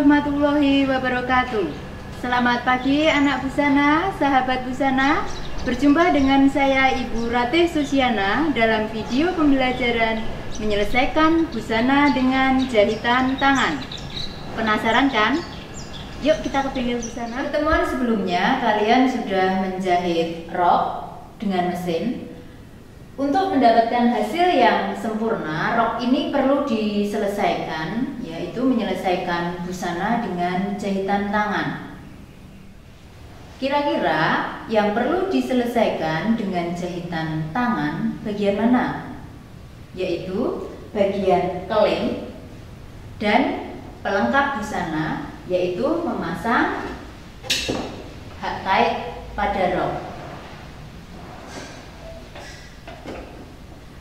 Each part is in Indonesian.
warahmatullahi wabarakatuh. Selamat pagi anak busana, sahabat busana. Berjumpa dengan saya Ibu Ratih Susiana dalam video pembelajaran menyelesaikan busana dengan jahitan tangan. Penasaran kan? Yuk kita ke pinggir busana. Pertemuan sebelumnya kalian sudah menjahit rok dengan mesin. Untuk mendapatkan hasil yang sempurna, rok ini perlu diselesaikan, yaitu menyelesaikan busana dengan jahitan tangan. Kira-kira yang perlu diselesaikan dengan jahitan tangan bagian mana? Yaitu bagian keling dan pelengkap busana, yaitu memasang hak kait pada rok.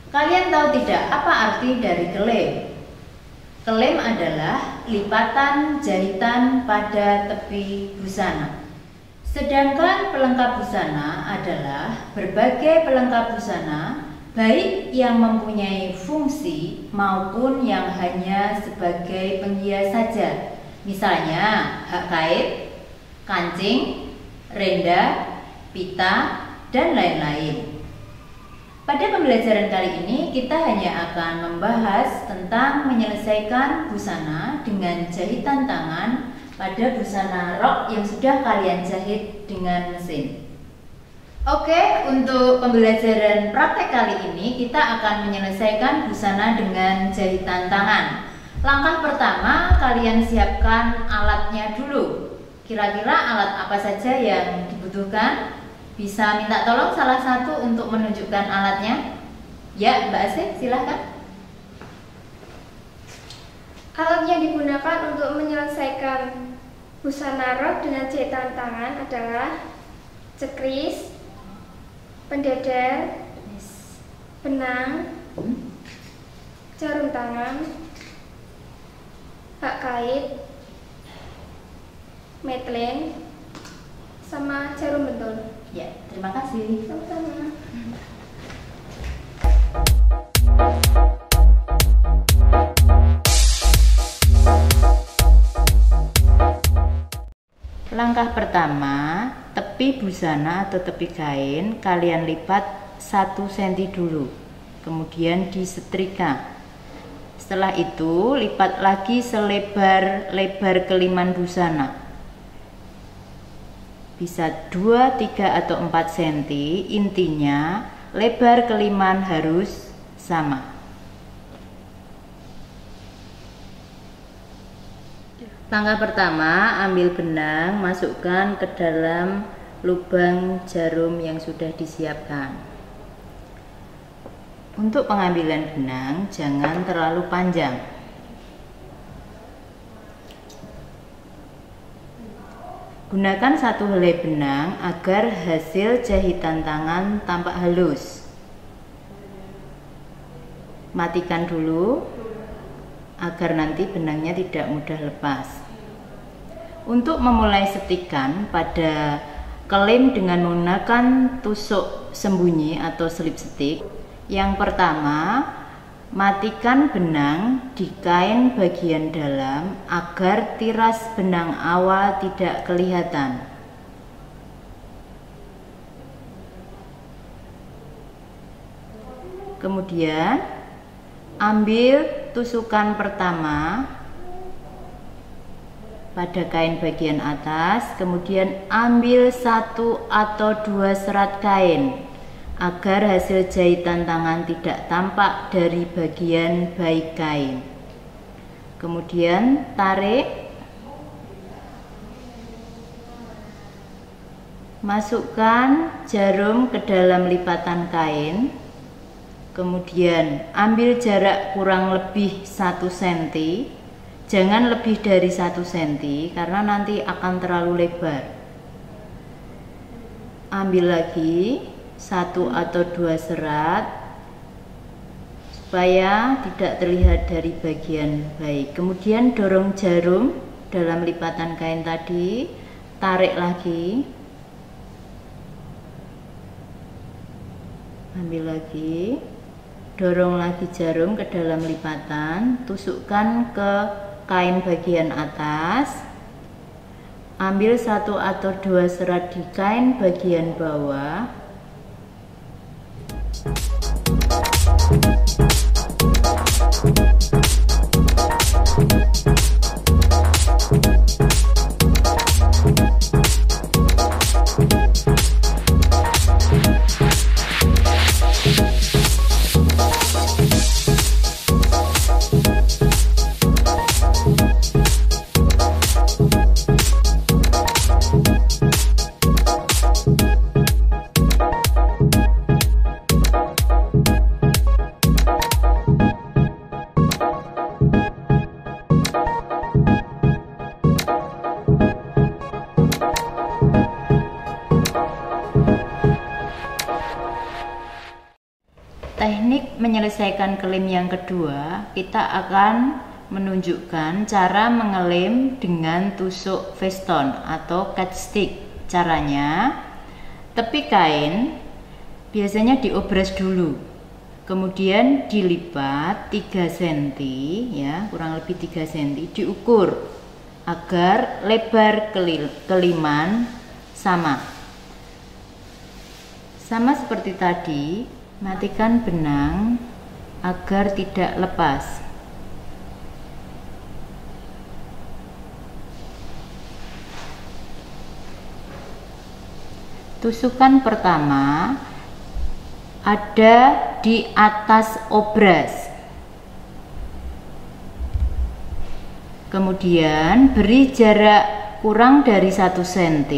Kalian tahu tidak apa arti dari kelem? Kelem adalah lipatan jahitan pada tepi busana. Sedangkan pelengkap busana adalah berbagai pelengkap busana, baik yang mempunyai fungsi maupun yang hanya sebagai penghias saja. Misalnya hak kait, kancing, renda, pita, dan lain-lain. Pada pembelajaran kali ini kita hanya akan membahas tentang menyelesaikan busana dengan jahitan tangan pada busana rok yang sudah kalian jahit dengan mesin. Oke, untuk pembelajaran praktek kali ini kita akan menyelesaikan busana dengan jahitan tangan. Langkah pertama, kalian siapkan alatnya dulu. Kira-kira alat apa saja yang dibutuhkan? Bisa minta tolong salah satu untuk menunjukkan alatnya? Ya, Mbak Asih, silahkan. Alat yang digunakan untuk menyelesaikan busana rok dengan jahitan tangan adalah cekris, pendeder, benang, jarum tangan, hak kait, metlen, sama jarum bentul. Ya, terima kasih. Sama-sama. Langkah pertama, tepi busana atau tepi kain kalian lipat 1 cm dulu, kemudian disetrika. Setelah itu lipat lagi selebar keliman busana. Bisa 2, 3, atau 4 cm. Intinya lebar keliman harus sama. Langkah pertama, ambil benang, masukkan ke dalam lubang jarum yang sudah disiapkan. Untuk pengambilan benang jangan terlalu panjang. Gunakan 1 helai benang agar hasil jahitan tangan tampak halus. Matikan dulu agar nanti benangnya tidak mudah lepas. Untuk memulai setikan pada kelem dengan menggunakan tusuk sembunyi atau selip setik, yang pertama, matikan benang di kain bagian dalam agar tiras benang awal tidak kelihatan. Kemudian ambil tusukan pertama pada kain bagian atas, kemudian ambil 1 atau 2 serat kain agar hasil jahitan tangan tidak tampak dari bagian baik kain. Kemudian tarik, masukkan jarum ke dalam lipatan kain, kemudian ambil jarak kurang lebih 1 cm, jangan lebih dari 1 cm karena nanti akan terlalu lebar. Ambil lagi 1 atau 2 serat supaya tidak terlihat dari bagian baik. Kemudian dorong jarum dalam lipatan kain tadi, tarik lagi, ambil lagi, dorong lagi jarum ke dalam lipatan, tusukkan ke kain bagian atas, ambil 1 atau 2 serat di kain bagian bawah. Teknik menyelesaikan kelem yang kedua, kita akan menunjukkan cara mengelem dengan tusuk veston atau cat stick. Caranya, tepi kain biasanya diobras dulu, kemudian dilipat 3 cm ya, kurang lebih 3 cm, diukur agar lebar keliman sama seperti tadi. Matikan benang agar tidak lepas. Tusukan pertama ada di atas obras. Kemudian beri jarak kurang dari 1 cm.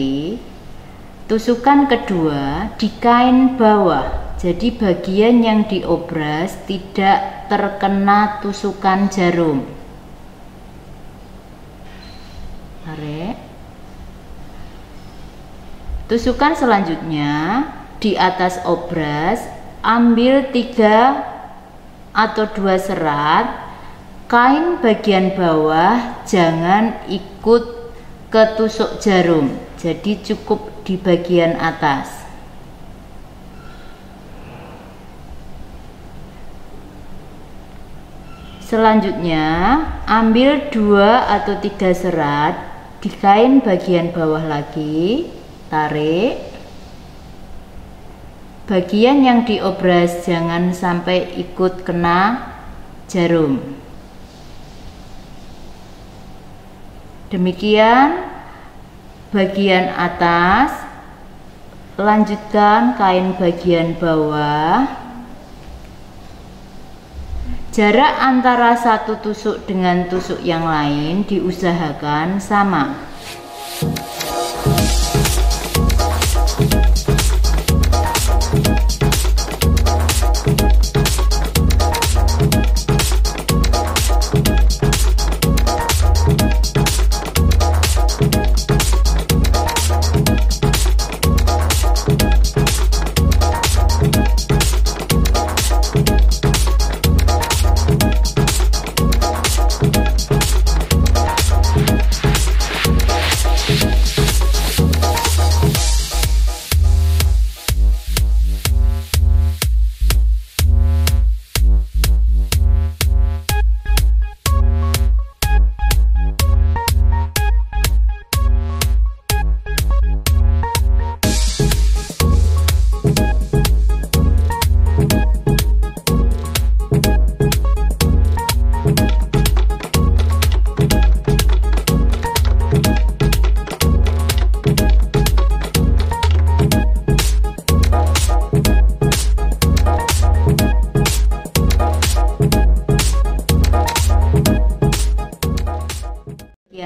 Tusukan kedua di kain bawah. Jadi bagian yang diobras tidak terkena tusukan jarum. Tarik. Tusukan selanjutnya di atas obras, ambil 3 atau 2 serat, kain bagian bawah jangan ikut ke tusuk jarum, jadi cukup di bagian atas. Selanjutnya, ambil 2 atau 3 serat di kain bagian bawah lagi, tarik. Bagian yang diobras jangan sampai ikut kena jarum. Demikian bagian atas, lanjutkan kain bagian bawah. Jarak antara satu tusuk dengan tusuk yang lain diusahakan sama.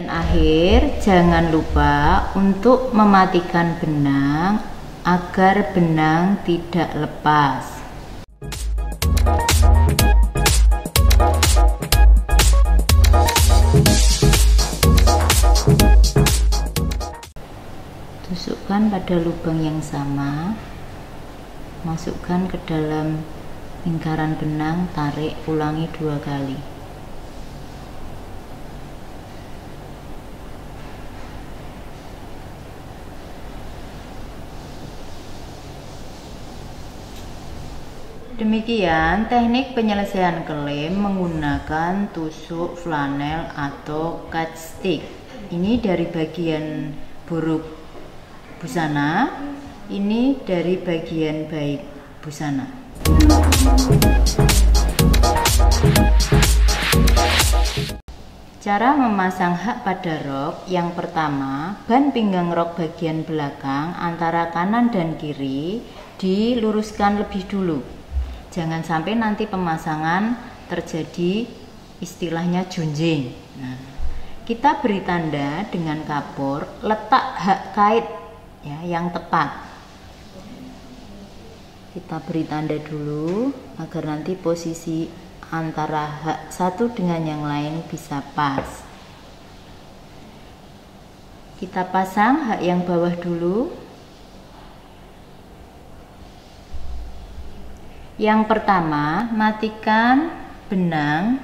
Akhir, jangan lupa untuk mematikan benang agar benang tidak lepas. Tusukkan pada lubang yang sama, masukkan ke dalam lingkaran benang, tarik, ulangi 2 kali. Demikian teknik penyelesaian klaim menggunakan tusuk flanel atau cut stick. Ini dari bagian buruk busana, ini dari bagian baik busana. Cara memasang hak pada rok. Yang pertama, ban pinggang rok bagian belakang antara kanan dan kiri diluruskan lebih dulu. Jangan sampai nanti pemasangan terjadi istilahnya junjing. Nah, kita beri tanda dengan kapur letak hak kait ya, yang tepat. Kita beri tanda dulu agar nanti posisi antara hak satu dengan yang lain bisa pas. Kita pasang hak yang bawah dulu. Yang pertama, matikan benang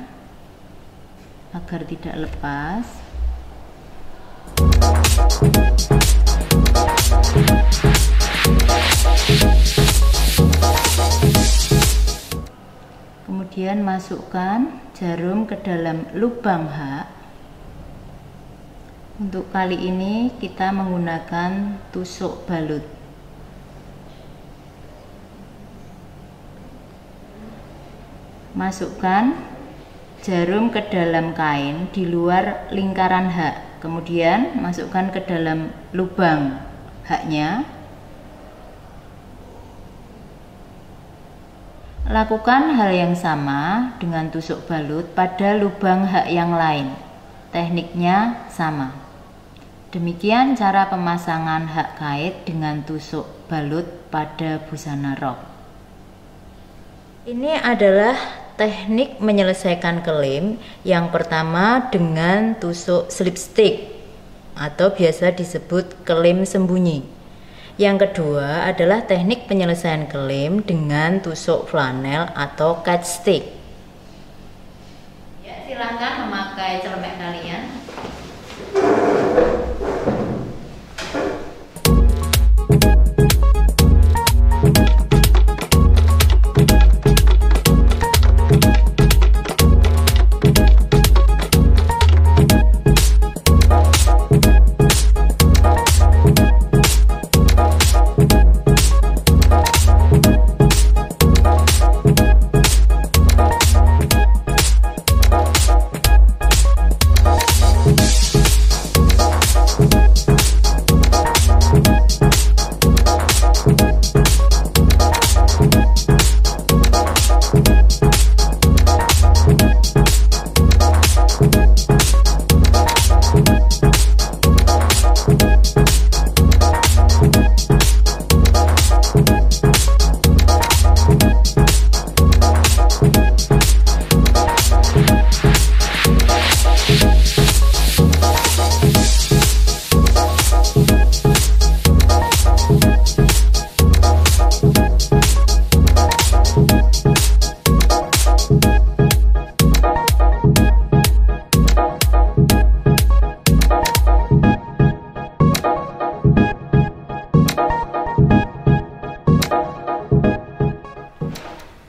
agar tidak lepas. Kemudian masukkan jarum ke dalam lubang hak. Untuk kali ini kita menggunakan tusuk balut. Masukkan jarum ke dalam kain di luar lingkaran hak. Kemudian masukkan ke dalam lubang haknya. Lakukan hal yang sama dengan tusuk balut pada lubang hak yang lain. Tekniknya sama. Demikian cara pemasangan hak kait dengan tusuk balut pada busana rok. Ini adalah teknik menyelesaikan klaim yang pertama dengan tusuk slipstick atau biasa disebut klaim sembunyi. Yang kedua adalah teknik penyelesaian klaim dengan tusuk flanel atau cut stick. Ya, silahkan memakai celemek kalian.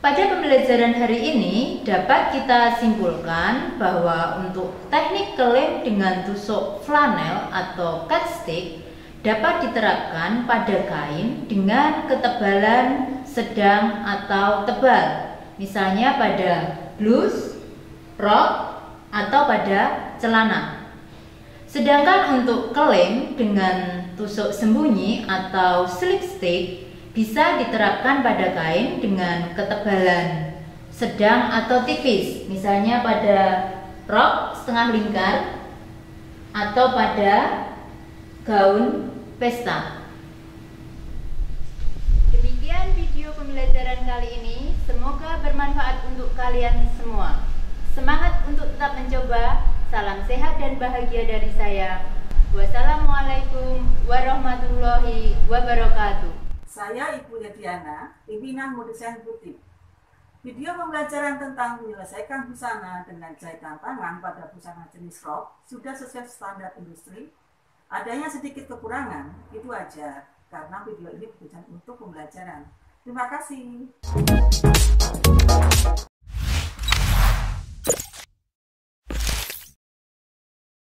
Pada pembelajaran hari ini dapat kita simpulkan bahwa untuk teknik klaim dengan tusuk flanel atau cut stick dapat diterapkan pada kain dengan ketebalan sedang atau tebal, misalnya pada blus, rok, atau pada celana. Sedangkan untuk klaim dengan tusuk sembunyi atau slipstick bisa diterapkan pada kain dengan ketebalan sedang atau tipis, misalnya pada rok setengah lingkar atau pada gaun pesta. Demikian video pembelajaran kali ini, semoga bermanfaat untuk kalian semua. Semangat untuk tetap mencoba. Salam sehat dan bahagia dari saya. Wassalamualaikum warahmatullahi wabarakatuh. Saya Ibu Yediana, pimpinan Modesain Butik. Video pembelajaran tentang menyelesaikan busana dengan jahitan tangan pada busana jenis rok sudah sesuai standar industri. Adanya sedikit kekurangan, itu aja, karena video ini bukan untuk pembelajaran. Terima kasih.